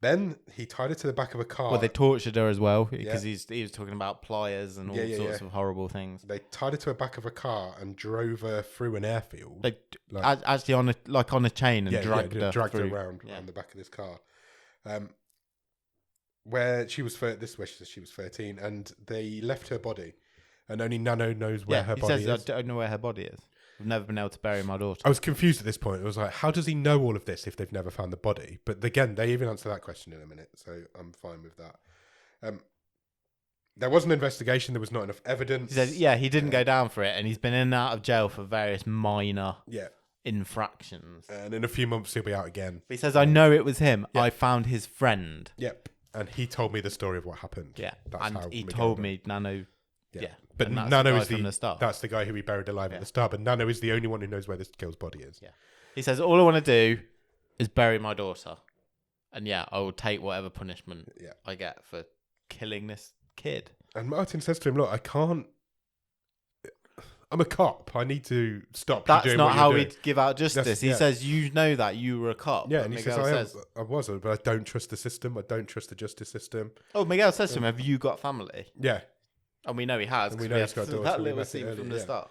Then he tied her to the back of a car. Well, they tortured her as well because he was talking about pliers and all sorts of horrible things. They tied her to the back of a car and drove her through an airfield. They actually on a chain and dragged her around the back of this car. Where she was this is where she says she was 13, and they left her body, and only Nano knows where her body is. He says, I don't know where her body is. I've never been able to bury my daughter. I was confused at this point. It was like, how does he know all of this if they've never found the body? But again, they even answer that question in a minute, so I'm fine with that. There was an investigation. There was not enough evidence. He said, he didn't go down for it, and he's been in and out of jail for various minor infractions. And in a few months, he'll be out again. He says, I know it was him. I found his friend. Yep. And he told me the story of what happened. Yeah. That's and how he told me Nano... Yeah. But and Nano is from the start. That's the guy who we buried alive at the start. But Nano is the only one who knows where this girl's body is. Yeah. He says, all I want to do is bury my daughter. And I will take whatever punishment I get for killing this kid. And Martin says to him, look, I can't... I'm a cop. I need to stop you doing what you're doing. That's not how we give out justice. He says, you know that you were a cop. Yeah, and Miguel says, I was, but I don't trust the system. I don't trust the justice system. Oh, Miguel says to him, have you got family? Yeah. And we know he has. And we know he's got a daughter. That little scene from the start.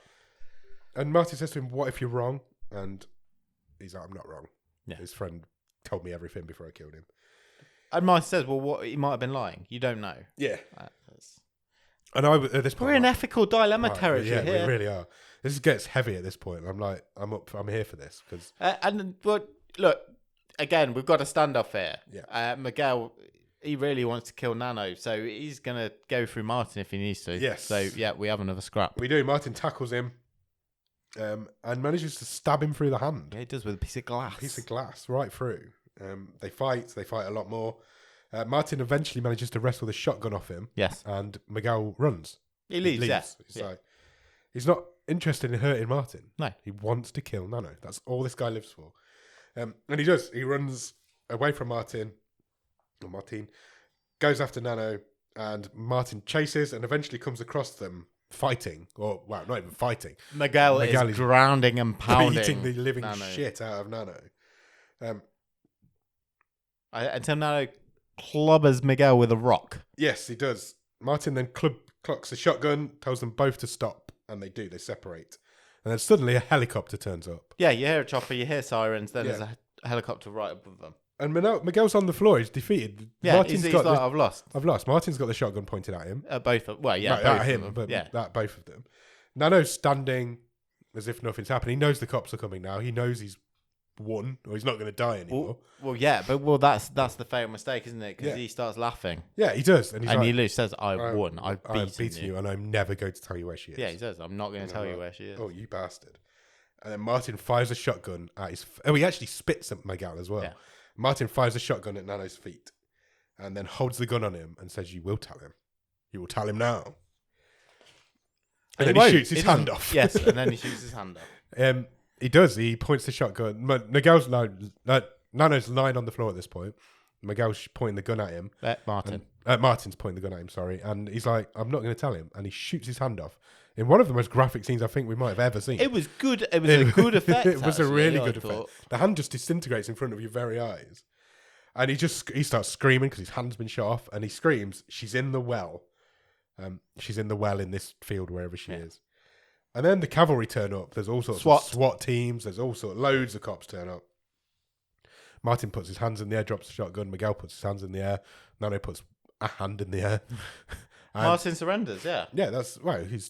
And Martin says to him, what if you're wrong? And he's like, I'm not wrong. Yeah. His friend told me everything before I killed him. And Martin says, well, what he might have been lying. You don't know. Yeah. And I, at this point, we're in ethical dilemma territory here. Yeah, we really are. This gets heavy at this point. I'm like, I'm here for this. Cause... But look, again, we've got a standoff here. Yeah. Miguel, he really wants to kill Nano, so he's going to go through Martin if he needs to. Yes. So, we have another scrap. We do. Martin tackles him and manages to stab him through the hand. Yeah, he does with a piece of glass. A piece of glass right through. They fight a lot more. Martin eventually manages to wrestle the shotgun off him. Yes. And Miguel runs. He leaves. Yeah. He's not interested in hurting Martin. No. He wants to kill Nano. That's all this guy lives for. And he does. He runs away from Martin. Martin goes after Nano, and Martin chases and eventually comes across them fighting. Or, well, not even fighting. Miguel is grounding and pounding. Beating the living shit out of Nano. Until Nano clobbers Miguel with a rock. Yes, he does. Martin then clocks a shotgun, tells them both to stop, and they do. They separate. And then suddenly a helicopter turns up. Yeah, you hear a chopper, you hear sirens, then there's a helicopter right above them. And Miguel's on the floor. He's defeated. Yeah, Martin's he's like, I've lost. I've lost. Martin's got the shotgun pointed at him. Both of both of them. Nano's standing as if nothing's happened. He knows the cops are coming now. He knows he's won, or he's not going to die anymore. That's the fatal mistake, isn't it? Because he starts laughing. Yeah, he does. And he says, I've won. I've beaten you, and I'm never going to tell you where she is. Yeah, he says, I'm not going to tell you where she is. Oh, you bastard. And then Martin fires a shotgun at his... Oh, he actually spits at Miguel as well. Yeah. Martin fires a shotgun at Nano's feet and then holds the gun on him and says, you will tell him. You will tell him now. And then he shoots his hand off. Yes, and then he shoots his hand off. He does. He points the shotgun. Nano's lying on the floor at this point. Miguel's pointing the gun at him. Martin's pointing the gun at him, sorry. And he's like, I'm not going to tell him. And he shoots his hand off. In one of the most graphic scenes I think we might have ever seen. It was good. It was a good effect. It was a really good effect. The hand just disintegrates in front of your very eyes. And he starts screaming because his hand's been shot off. And he screams, she's in the well. She's in the well in this field, wherever she is. And then the cavalry turn up. There's all sorts of SWAT teams. There's loads of cops turn up. Martin puts his hands in the air, drops the shotgun. Miguel puts his hands in the air. Nano puts a hand in the air. Martin surrenders, yeah. Yeah, that's right. He's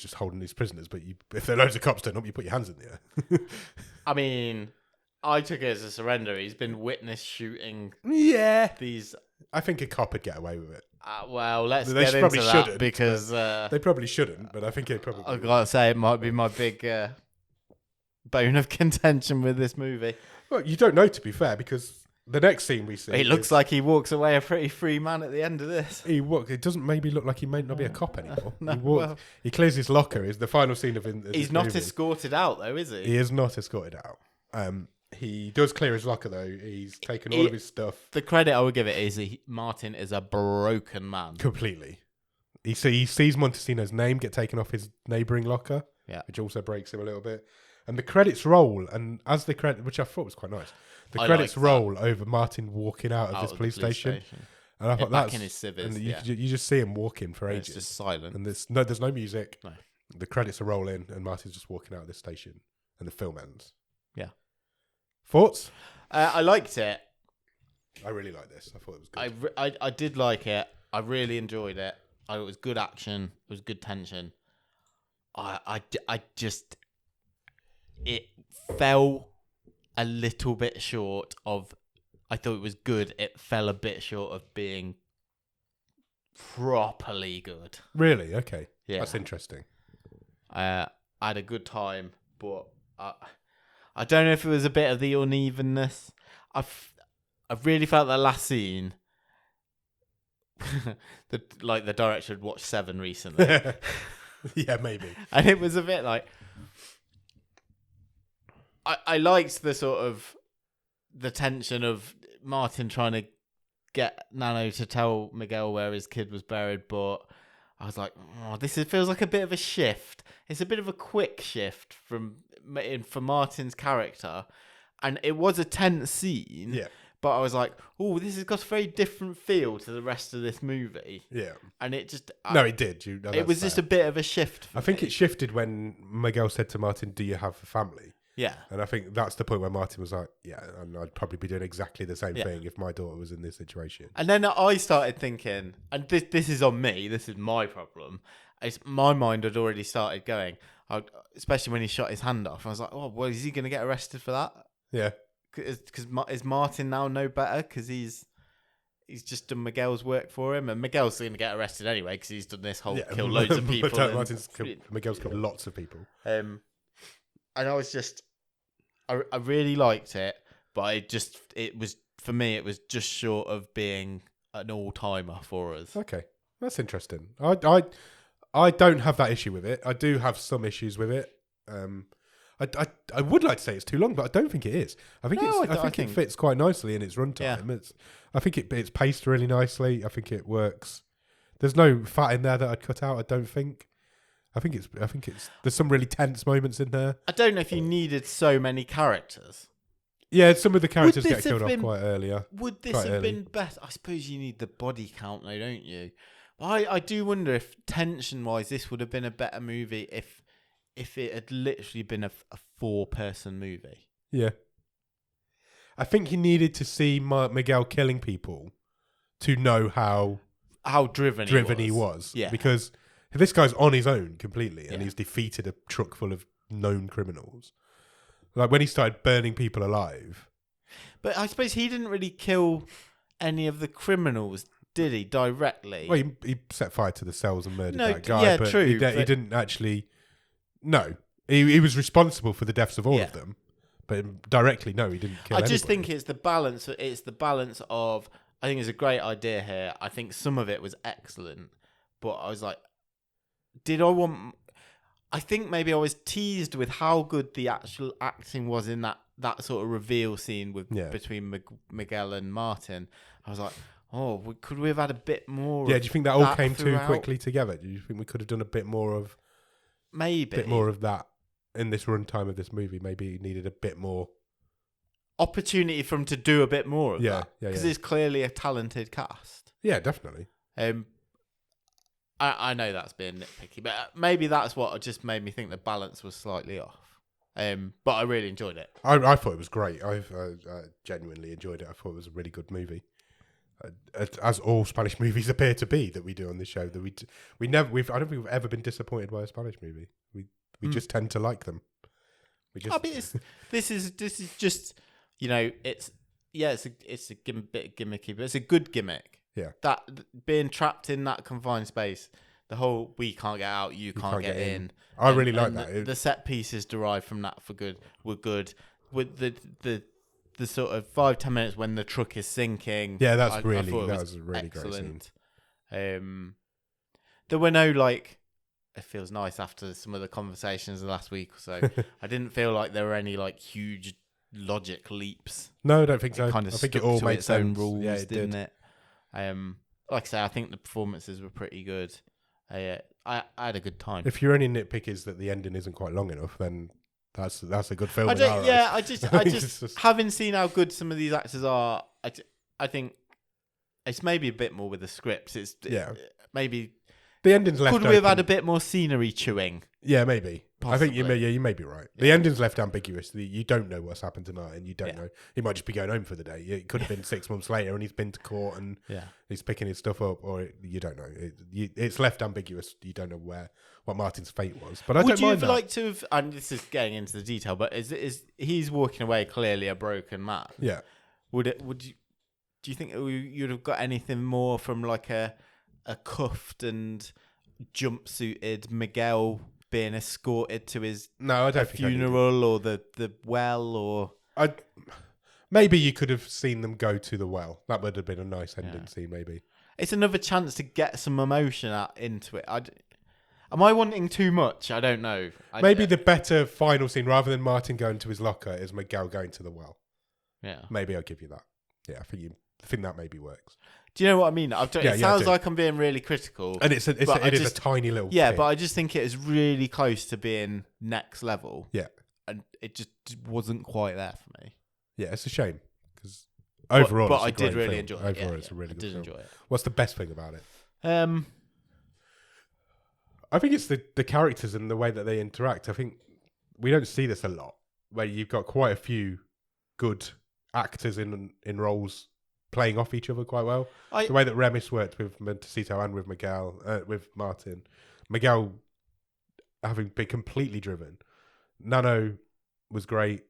just holding these prisoners, but if there are loads of cops turn up, you put your hands in the air. I mean, I took it as a surrender. He's been witness shooting. Yeah. These. I think a cop would get away with it. Well, let's get into that shouldn't, because they probably shouldn't. But I think it probably. I've got to say, it might be my big bone of contention with this movie. Well, you don't know, to be fair, because the next scene we see, it looks like he walks away a pretty free man at the end of this. It doesn't maybe look like he may not be a cop anymore. He clears his locker. Is the final scene of it. He's not escorted out, though, is he? He is not escorted out. He does clear his locker, though. He's taken all of his stuff. The credit I would give it is Martin is a broken man. Completely. He sees Montesino's name get taken off his neighbouring locker. which also breaks him a little bit. And the credits roll, and as the credit, which I thought was quite nice, the credits roll over Martin walking out of this police station. And I thought back in his civvies, and you just see him walking for ages. It's just silent. And there's no music. No. The credits are rolling, and Martin's just walking out of this station, and the film ends. Yeah. Thoughts? I liked it. I really like this. I thought it was good. I did like it. I really enjoyed it. It was good action. It was good tension. I just... It fell a little bit short of... I thought it was good. It fell a bit short of being properly good. Really? Okay. Yeah. That's interesting. I had a good time, but I don't know if it was a bit of the unevenness. I really felt that last scene, the director had watched Seven recently. Yeah, maybe. And it was a bit like... I liked the sort of... the tension of Martin trying to get Nano to tell Miguel where his kid was buried, but I was like, feels like a bit of a shift. It's a bit of a quick shift for Martin's character, and it was a tense scene. Yeah. But I was like, this has got a very different feel to the rest of this movie. Yeah. And it just... No, it did. It was just a bit of a shift I think it shifted when Miguel said to Martin, "Do you have a family?" Yeah. And I think that's the point where Martin was like, yeah, and I'd probably be doing exactly the same thing if my daughter was in this situation. And then I started thinking, and this is on me, this is my problem. My mind had already started going, especially when he shot his hand off. I was like, is he going to get arrested for that? Yeah. Because is Martin now no better because he's just done Miguel's work for him, and Miguel's going to get arrested anyway because he's done this whole kill loads of people. Miguel's killed lots of people. And I was just... I really liked it, but it was for me. It was just short of being an all-timer for us. Okay, that's interesting. I don't have that issue with it. I do have some issues with it. I would like to say it's too long, but I don't think it is. I think it fits quite nicely in its runtime. Yeah. I think it's paced really nicely. I think it works. There's no fat in there that I'd cut out. I don't think. I think it's. There's some really tense moments in there. I don't know if you needed so many characters. Yeah, some of the characters get killed off quite earlier. Would this have been better? I suppose you need the body count, though, don't you? But I do wonder if tension-wise, this would have been a better movie if it had literally been a 4-person movie. Yeah. I think you needed to see Miguel killing people to know how driven he was. Yeah. Because this guy's on his own completely, and he's defeated a truck full of known criminals. Like when he started burning people alive. But I suppose he didn't really kill any of the criminals, did he, directly? Well, he set fire to the cells and murdered that guy. Yeah, but true. He didn't actually... No. He was responsible for the deaths of all of them. But directly, no, he didn't kill anybody. I just think it's the balance. It's the balance of... I think it's a great idea here. I think some of it was excellent. But I was like... Did I want... I think maybe I was teased with how good the actual acting was in that sort of reveal scene between Miguel and Martin. I was like, could we have had a bit more? Yeah, do you think that all came too quickly together? Do you think we could have done a bit more of that in this runtime of this movie? Maybe it needed a bit more opportunity for him to do a bit more of that. Yeah, because it's clearly a talented cast. Yeah, definitely. I know that's being nitpicky, but maybe that's what just made me think the balance was slightly off. But I really enjoyed it. I thought it was great. I genuinely enjoyed it. I thought it was a really good movie, as all Spanish movies appear to be that we do on this show. That I don't think we've ever been disappointed by a Spanish movie. We just tend to like them. This is just it's a bit gimmicky, but it's a good gimmick. Yeah, that being trapped in that confined space, the whole we can't get out, you can't get in. I really like that. The set pieces derived from that were good. With the sort of 5-10 minutes when the truck is sinking. Yeah, that was a really excellent. Great scene. There were no it feels nice after some of the conversations of the last week or so. I didn't feel like there were any huge logic leaps. No, I don't think so. I think it all made its own rules, didn't it? Like I say, I think the performances were pretty good. I had a good time. If your only nitpick is that the ending isn't quite long enough, then that's a good film. I just having seen how good some of these actors are, I think it's maybe a bit more with the scripts. Maybe the ending's left. Could we have had a bit more scenery chewing? Yeah, maybe. Possibly. I think you may be right. Yeah. The ending's left ambiguous. You don't know what's happened tonight, and you don't know. He might just be going home for the day. It could have been 6 months later, and he's been to court, and he's picking his stuff up, or you don't know. It's left ambiguous. You don't know what Martin's fate was. But would you have liked to have? And this is getting into the detail, but is he's walking away clearly a broken man? Yeah. Do you think you'd have got anything more from like a cuffed and jumpsuited Miguel being escorted to his funeral or the well, or maybe you could have seen them go to the well. That would have been a nice ending scene. Maybe it's another chance to get some emotion into it. Am I wanting too much? I don't know. Maybe the better final scene, rather than Martin going to his locker, is Miguel going to the well. Yeah, maybe I'll give you that. Yeah, I think that maybe works. Do you know what I mean? It sounds like I'm being really critical. And it is a tiny little thing. But I just think it is really close to being next level. Yeah. And it just wasn't quite there for me. Yeah, it's a shame. Because overall, I did really enjoy it. Overall, it's a really good film. Enjoy it. What's the best thing about it? I think it's the characters and the way that they interact. I think we don't see this a lot, where you've got quite a few good actors in roles playing off each other quite well. The way that Remis worked with Montecito and with Martin. Miguel having been completely driven. Nano was great.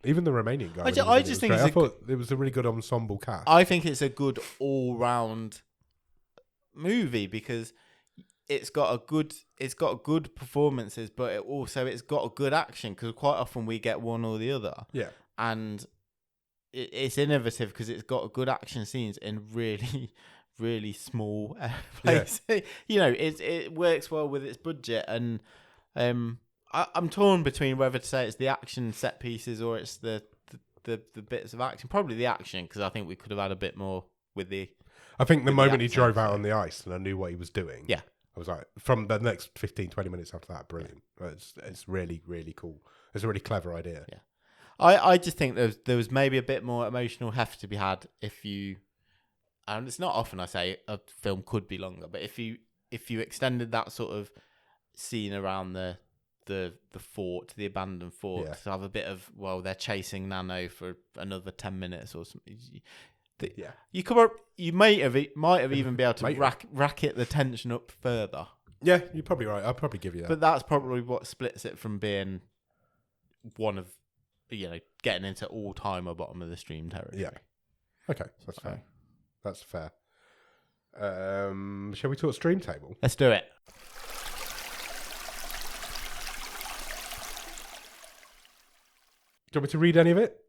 Even the Romanian guy. I thought it was a really good ensemble cast. I think it's a good all-round movie because it's got good performances, but it's got a good action, because quite often we get one or the other. Yeah. And it's innovative because it's got good action scenes in really, really small places. Yeah. It works well with its budget, and I'm torn between whether to say it's the action set pieces or it's the bits of action. Probably the action, because I think we could have had a bit more with the. I think the moment he drove out on the ice and I knew what he was doing. Yeah. I was like, from the next 15, 20 minutes after that, brilliant. It's really, really cool. It's a really clever idea. Yeah. I just think there was maybe a bit more emotional heft to be had if you, and it's not often I say a film could be longer, but if you extended that sort of scene around the fort, the abandoned fort, to have a bit of, well, they're chasing Nano for another 10 minutes or something. You might have even be able to racket the tension up further. Yeah, you're probably right. I'll probably give you that. But that's probably what splits it from being one of, getting into all-time or bottom of the stream territory. Yeah. Okay, that's fair. That's fair. Shall we talk stream table? Let's do it. Do you want me to read any of it?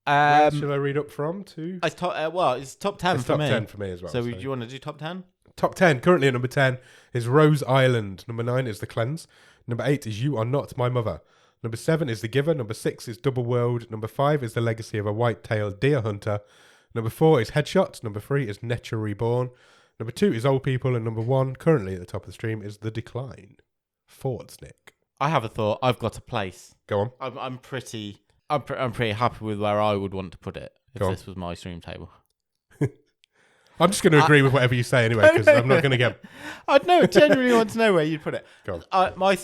Where shall I read up from to? It's top 10 for me. Top 10 for me as well. So do you want to do top 10? Top 10, currently at number 10 is Rose Island. Number 9 is The Cleanse. Number 8 is You Are Not My Mother. Number 7 is The Giver. Number 6 is Double World. Number 5 is The Legacy of a White-Tailed Deer Hunter. Number 4 is Headshot. Number 3 is Nature Reborn. Number 2 is Old People. And number 1, currently at the top of the stream, is The Decline. Thoughts, Nick? I have a thought. I've got a place. Go on. I'm pretty happy with where I would want to put it if this was my stream table. I'm just going to agree with whatever you say anyway, because I'm not going to get. I genuinely want to know where you'd put it. Go on. My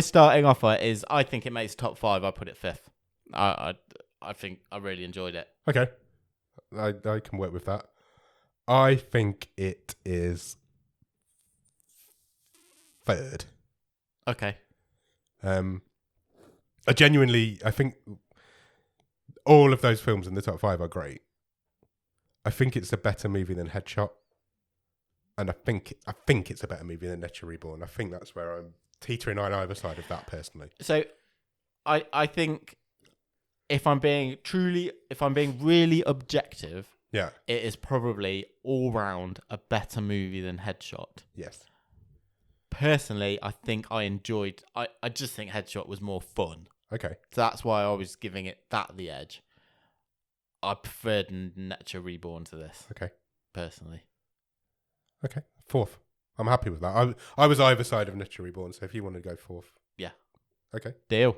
starting offer is, I think it makes top 5. I put it 5th. I think I really enjoyed it. Okay, I can work with that. I think it is 3rd. Okay. I think all of those films in the top 5 are great. I think it's a better movie than Headshot, and I think it's a better movie than Nature Reborn. I think that's where I'm teetering on either side of that personally. So, I think if I'm being really objective, it is probably all round a better movie than Headshot. Yes. Personally, I think I enjoyed. I just think Headshot was more fun. Okay. So that's why I was giving it the edge. I preferred Nature Reborn to this. Okay. Personally. Okay. 4th. I'm happy with that. I was either side of Nature Reborn, so if you want to go fourth. Yeah. Okay. Deal.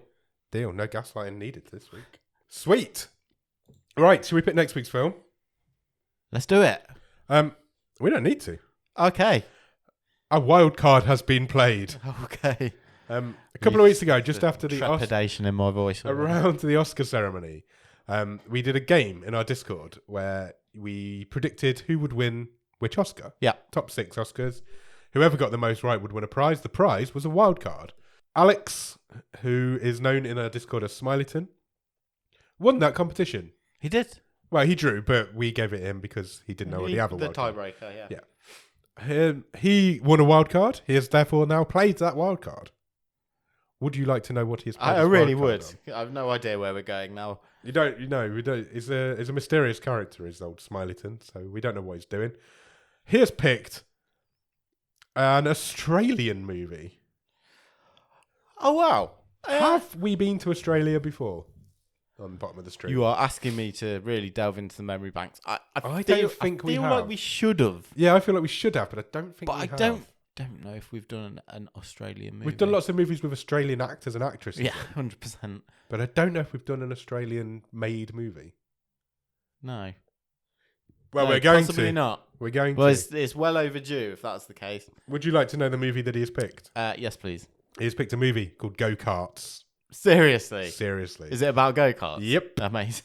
No gaslighting needed this week. Sweet. Right, should we pick next week's film? Let's do it. We don't need to. Okay. A wild card has been played. Okay. A couple of weeks ago, just after the trepidation in my voice. Around the Oscar ceremony, we did a game in our Discord where we predicted who would win which Oscar. Yeah. Top 6 Oscars. Whoever got the most right would win a prize. The prize was a wild card. Alex, who is known in our Discord as Smileyton, won that competition. He did. Well, he drew, but we gave it him because he didn't already have a wild card. The tiebreaker, yeah. He won a wild card. He has therefore now played that wild card. Would you like to know what he has played? I really would. I have no idea where we're going now. We don't. He's a mysterious character, is old Smileyton, so we don't know what he's doing. He has picked an Australian movie. Oh, wow. Have we been to Australia before? On the bottom of the stream. You are asking me to really delve into the memory banks. I don't think we have. I feel like we should have. Yeah, I feel like we should have, but I don't think we have. But I don't know if we've done an Australian movie. We've done lots of movies with Australian actors and actresses. Yeah, 100%. But I don't know if we've done an Australian-made movie. No. Well, we're going possibly to. Not. We're going well, to. It's well overdue if that's the case. Would you like to know the movie that he has picked? Yes, please. He has picked a movie called Go-Karts. Seriously? Seriously. Is it about go-karts? Yep. Amazing.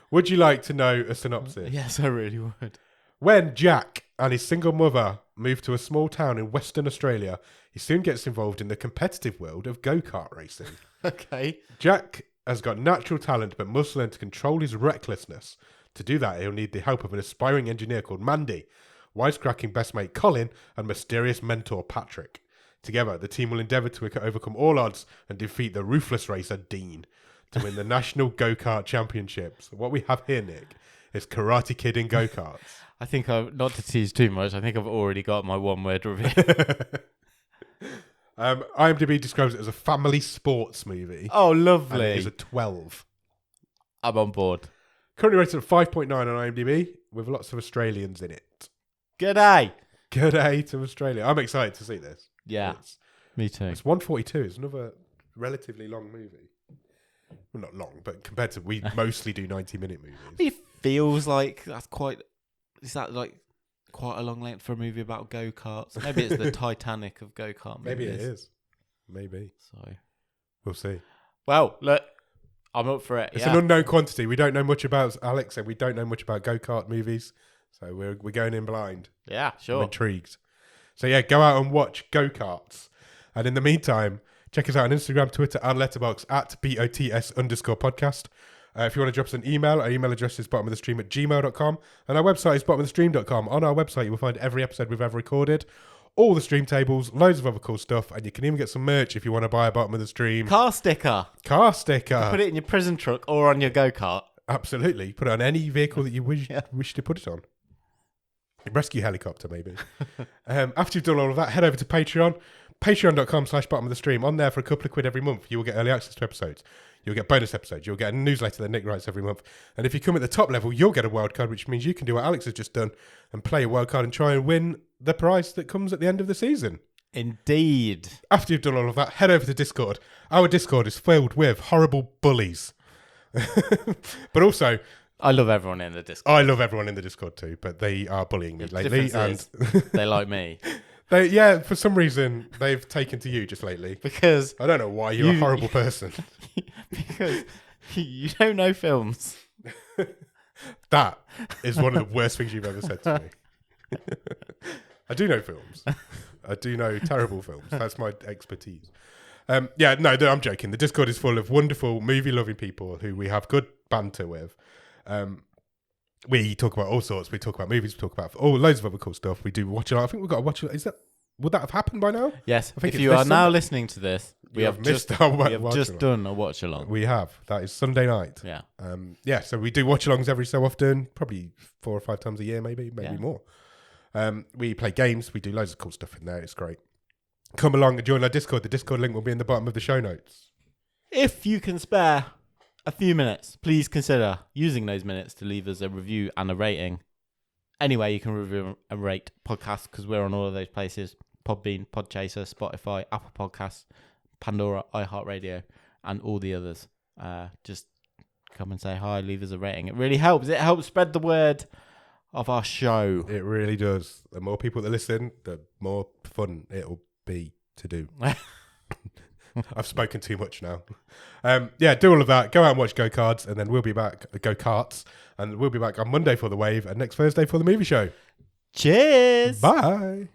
Would you like to know a synopsis? Yes, I really would. When Jack and his single mother move to a small town in Western Australia, he soon gets involved in the competitive world of go-kart racing. Okay. Jack has got natural talent but must learn to control his recklessness. To do that, he'll need the help of an aspiring engineer called Mandy, wisecracking best mate Colin, and mysterious mentor Patrick. Together, the team will endeavour to overcome all odds and defeat the ruthless racer Dean to win the National Go-Kart Championships. What we have here, Nick, is Karate Kid in go-karts. I think not to tease too much, I think I've already got my one-word review. IMDb describes it as a family sports movie. Oh, lovely. And it is a 12. I'm on board. Currently rated at 5.9 on IMDb, with lots of Australians in it. G'day. G'day to Australia. I'm excited to see this. Yeah, me too. It's 1:42. It's another relatively long movie. Well, not long, but compared to we mostly do 90-minute movies. It feels like that's quite. Is that like quite a long length for a movie about go-karts? Maybe it's the Titanic of go-kart movies. Maybe it is. Maybe. So we'll see. Well, look, I'm up for it. It's an unknown quantity. We don't know much about Alex, and we don't know much about go-kart movies. So we're going in blind. Yeah, sure. I'm intrigued. So yeah, go out and watch Go-Karts. And in the meantime, check us out on Instagram, Twitter, and Letterboxd at BOTS_podcast. If you want to drop us an email, our email address is bottomofthestream@gmail.com. And our website is bottomofthestream.com. On our website, you will find every episode we've ever recorded, all the stream tables, loads of other cool stuff, and you can even get some merch if you want to buy a Bottom of the Stream car sticker. Put it in your prison truck or on your go-kart. Absolutely. Put it on any vehicle that you wish to put it on. Rescue helicopter, maybe. After you've done all of that, head over to Patreon. Patreon.com/bottom of the stream. On there for a couple of quid every month, you will get early access to episodes. You'll get bonus episodes. You'll get a newsletter that Nick writes every month. And if you come at the top level, you'll get a wild card, which means you can do what Alex has just done and play a wild card and try and win the prize that comes at the end of the season. Indeed. After you've done all of that, head over to Discord. Our Discord is filled with horrible bullies. But also, I love everyone in the Discord. I love everyone in the Discord too, but they are bullying me lately. And they like me. For some reason, they've taken to you just lately. Because I don't know why you're a horrible person. Because you don't know films. That is one of the worst things you've ever said to me. I do know films. I do know terrible films. That's my expertise. I'm joking. The Discord is full of wonderful movie-loving people who we have good banter with. We talk about all sorts. We talk about movies. We talk about loads of other cool stuff. We do watch it. I think we've got to watch it. Would that have happened by now? Yes. I think if you are now listening to this, we have just done a watch along. We have. That is Sunday night. Yeah. So we do watch alongs every so often, probably 4 or 5 times a year, maybe more. We play games. We do loads of cool stuff in there. It's great. Come along and join our Discord. The Discord link will be in the bottom of the show notes. If you can spare a few minutes, please consider using those minutes to leave us a review and a rating anywhere you can review and rate podcasts, because we're on all of those places: Podbean, Podchaser, Spotify, Apple Podcasts, Pandora, iHeartRadio, and all the others. Just come and say hi, leave us a rating. It really helps. It helps spread the word of our show. It really does. The more people that listen, the more fun it'll be to do. I've spoken too much now. Do all of that. Go out and watch Go Cards, and then we'll be back. Go Karts, and we'll be back on Monday for the Wave, and next Thursday for the movie show. Cheers. Bye.